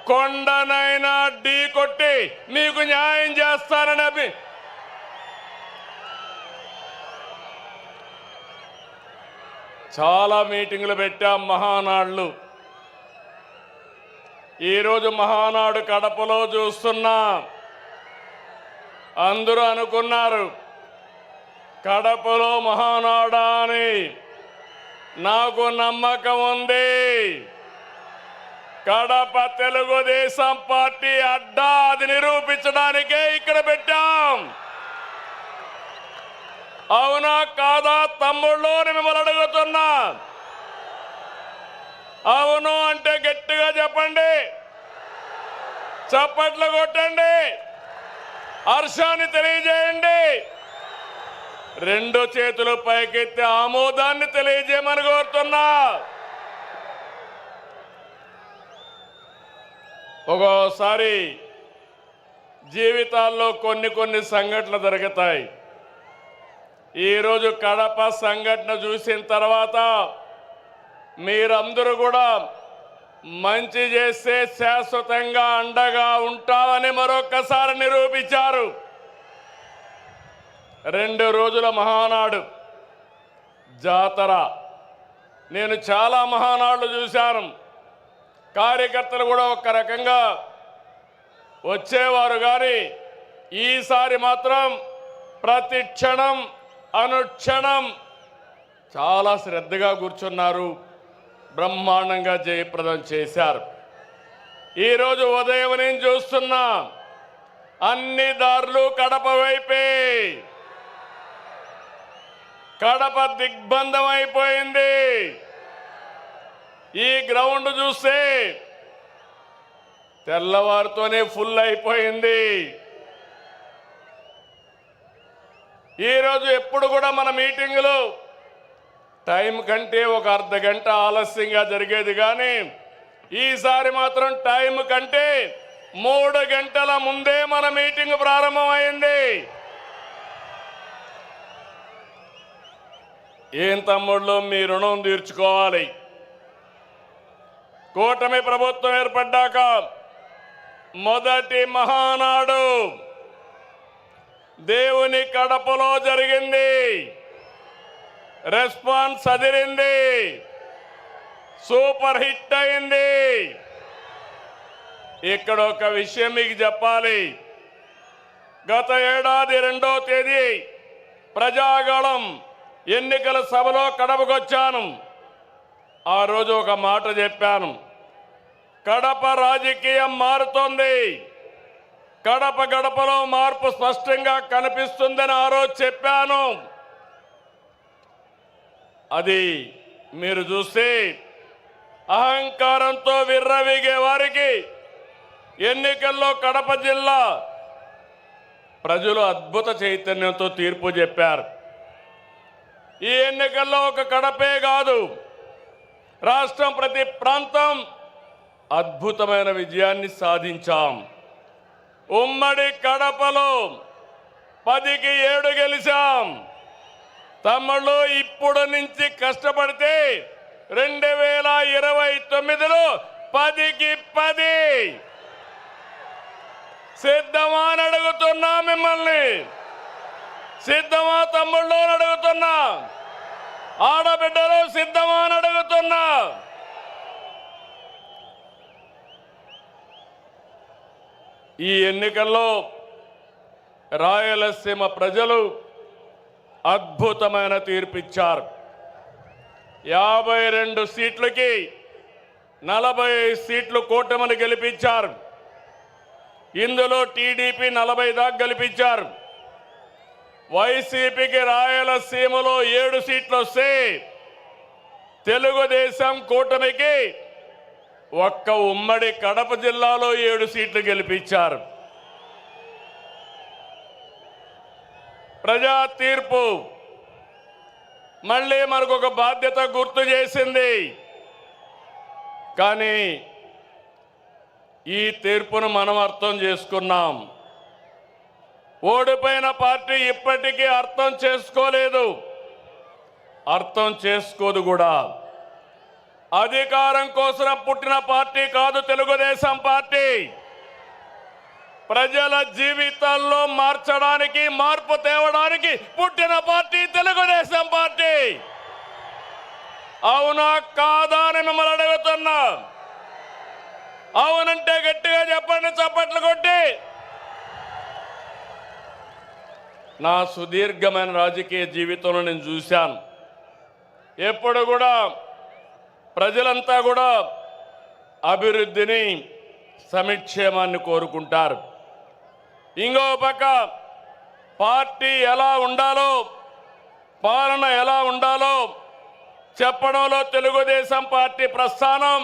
కొండనైనా ఢీ కొట్టి మీకు న్యాయం చేస్తానని చాలా మీటింగులు పెట్టాం. మహానాడులు. ఈరోజు మహానాడు కడపలో చూస్తున్నా. అందరూ అనుకున్నారు కడపలో మహానాడా అని. నాకు నమ్మకం ఉంది. కడప తెలుగుదేశం పార్టీ అడ్డా. అది నిరూపించడానికే ఇక్కడ పెట్టాం. అవునా కాదా తమ్ముళ్ళు మిమ్మల్ని అడుగుతున్నా. అవును అంటే గట్టిగా చెప్పండి, చప్పట్లు కొట్టండి, హర్షాన్ని తెలియజేయండి. రెండు చేతులు పైకెత్తి ఆమోదాన్ని తెలియజేయమని కోరుతున్నా. ఒక్కోసారి జీవితాల్లో కొన్ని సంఘటనలు జరుగుతాయి. ఈరోజు కడప సంఘటన చూసిన తర్వాత మీరందరూ కూడా మంచి చేస్తే శాశ్వతంగా అండగా ఉంటామని మరొక్కసారి నిరూపించారు. 2 రోజుల మహానాడు జాతర. నేను చాలా మహానాడులు చూశాను. కార్యకర్తలు కూడా ఒక రకంగా వచ్చేవారు, కానీ ఈసారి మాత్రం ప్రతి క్షణం అనుక్షణం చాలా శ్రద్ధగా కూర్చున్నారు. బ్రహ్మాండంగా జయప్రదం చేశారు. ఈరోజు ఉదయం నేను చూస్తున్నా అన్ని దారులు కడప వైపే. కడప దిగ్బంధం అయిపోయింది. ఈ గ్రౌండ్ చూస్తే తెల్లవారితోనే ఫుల్ అయిపోయింది. ఈరోజు ఎప్పుడు కూడా మన మీటింగులు టైం కంటే ఒక అర్ధ గంట ఆలస్యంగా జరిగేది, కానీ ఈసారి మాత్రం టైం కంటే 3 గంటల ముందే మన మీటింగ్ ప్రారంభమైంది. ఏం తమ్ముళ్ళు, మీ రుణం తీర్చుకోవాలి. కూటమి ప్రభుత్వం ఏర్పడ్డాక మొదటి మహానాడు దేవుని కడపలో జరిగింది. రెస్పాన్స్ అదిరింది, సూపర్ హిట్ అయింది. ఇక్కడ ఒక విషయం మీకు చెప్పాలి. గత ఏడాది 2వ తేదీ ప్రజాగళం ఎన్నికల సభలో కడపకొచ్చాను. ఆ రోజు ఒక మాట చెప్పాను, కడప రాజకీయం మారుతోంది, కడప గడపలో మార్పు స్పష్టంగా కనిపిస్తుందని ఆ రోజు చెప్పాను. అది మీరు చూస్తే అహంకారంతో విర్రవీగే వారికి ఎన్నికల్లో కడప జిల్లా ప్రజలు అద్భుత చైతన్యంతో తీర్పు చెప్పారు. ఈ ఎన్నికల్లో ఒక కడపే కాదు, రాష్ట్రం ప్రతి ప్రాంతం అద్భుతమైన విజయాన్ని సాధించాం. ఉమ్మడి కడపలో 10కి 7 గెలిచాం. తమ్ముళ్ళు, ఇప్పుడు నుంచి కష్టపడితే 2029లో 10కి 10 సిద్ధమా అని అడుగుతున్నా. మిమ్మల్ని సిద్ధమా తమ్ముళ్ళు అని అడుగుతున్నా. ఆడబిడ్డలు సిద్ధమా అని అడుగుతున్నా. ఈ ఎన్నికల్లో రాయలసీమ ప్రజలు అద్భుతమైన తీర్పిచ్చారు. 52 సీట్లకి 40 సీట్లు కూటమిని గెలిపించారు. ఇందులో టీడీపీ 40 దాకా గెలిపించారు. వైసీపీకి రాయలసీమలో 7 సీట్లు వస్తే తెలుగుదేశం కూటమికి ఒక్క ఉమ్మడి కడప జిల్లాలో 7 సీట్లు గెలిపించారు. ప్రజా తీర్పు మళ్ళీ మనకు ఒక బాధ్యత గుర్తు చేసింది. కానీ ఈ తీర్పును మనం అర్థం చేసుకున్నాం. ఓడిపోయిన పార్టీ ఇప్పటికీ అర్థం చేసుకోలేదు, అర్థం చేసుకోదు కూడా. అధికారం కోసం పుట్టిన పార్టీ కాదు తెలుగుదేశం పార్టీ. ప్రజల జీవితాల్లో మార్చడానికి, మార్పు తేవడానికి పుట్టిన పార్టీ తెలుగుదేశం పార్టీ. అవునా కాదా అని మిమ్మల్ని అడుగుతున్నా. అవునంటే గట్టిగా చెప్పండి, చప్పట్లు కొట్టి. నా సుదీర్ఘమైన రాజకీయ జీవితంలో నేను చూశాను, ఎప్పుడు కూడా ప్రజలంతా కూడా అభివృద్ధిని, సంక్షేమాన్ని కోరుకుంటారు. ఇంకో పక్క పార్టీ ఎలా ఉండాలో, పాలన ఎలా ఉండాలో చెప్పడంలో తెలుగుదేశం పార్టీ ప్రస్థానం